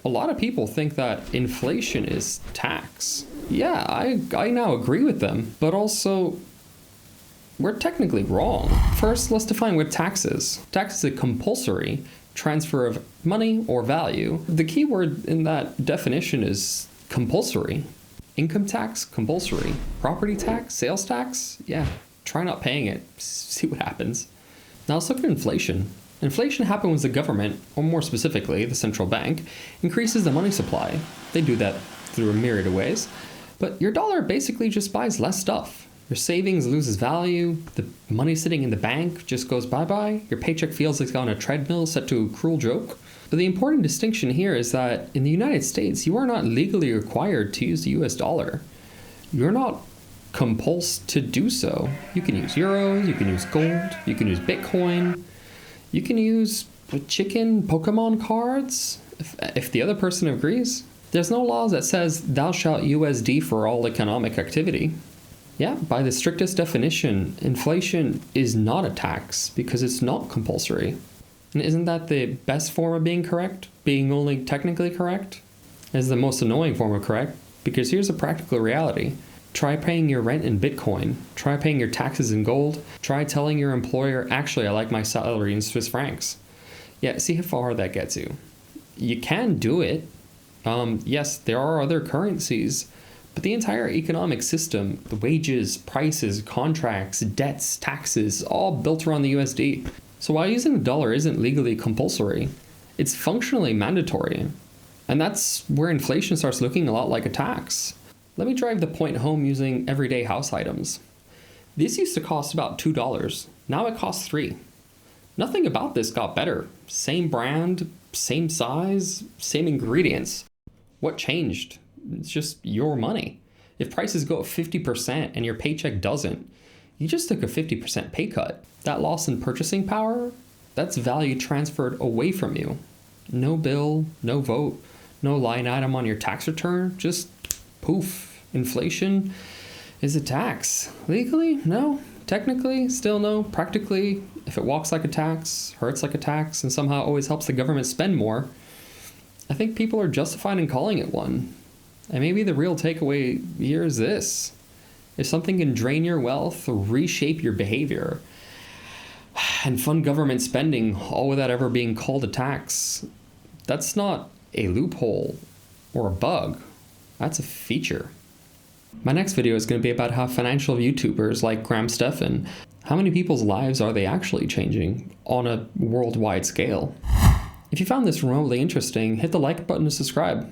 A lot of people think that inflation is tax. Yeah, I now agree with them, but also we're technically wrong. First, let's define what tax is. Tax is a compulsory transfer of money or value. The key word in that definition is compulsory. Income tax, compulsory. Property tax, sales tax, yeah, try not paying it. See what happens. Now let's look at inflation. Inflation happens when the government, or more specifically, the central bank, increases the money supply. They do that through a myriad of ways. But your dollar basically just buys less stuff. Your savings loses value, the money sitting in the bank just goes bye-bye, your paycheck feels like it's on a treadmill set to a cruel joke. But the important distinction here is that in the United States, you are not legally required to use the US dollar. You're not compulsed to do so. You can use euros, you can use gold, you can use Bitcoin, you can use chicken Pokemon cards, if the other person agrees. There's no laws that says thou shalt USD for all economic activity. Yeah, by the strictest definition, inflation is not a tax because it's not compulsory. And isn't that the best form of being correct? Being only technically correct? Is the most annoying form of correct, because here's a practical reality. Try paying your rent in Bitcoin. Try paying your taxes in gold. Try telling your employer, actually, I like my salary in Swiss francs. Yeah, see how far that gets you. You can do it. Yes, there are other currencies, but the entire economic system, the wages, prices, contracts, debts, taxes, all built around the USD. So while using the dollar isn't legally compulsory, it's functionally mandatory. And that's where inflation starts looking a lot like a tax. Let me drive the point home using everyday house items. This used to cost about $2. Now it costs $3. Nothing about this got better. Same brand, same size, same ingredients. What changed? It's just your money. If prices go up 50% and your paycheck doesn't, you just took a 50% pay cut. That loss in purchasing power, that's value transferred away from you. No bill, no vote, no line item on your tax return, just poof. Inflation is a tax. Legally? No. Technically? Still no. Practically, if it walks like a tax, hurts like a tax, and somehow always helps the government spend more, I think people are justified in calling it one. And maybe the real takeaway here is this. If something can drain your wealth, reshape your behavior, and fund government spending all without ever being called a tax, that's not a loophole or a bug. That's a feature. My next video is going to be about how financial YouTubers like Graham Stephan, how many people's lives are they actually changing on a worldwide scale? If you found this remotely interesting, hit the like button to subscribe.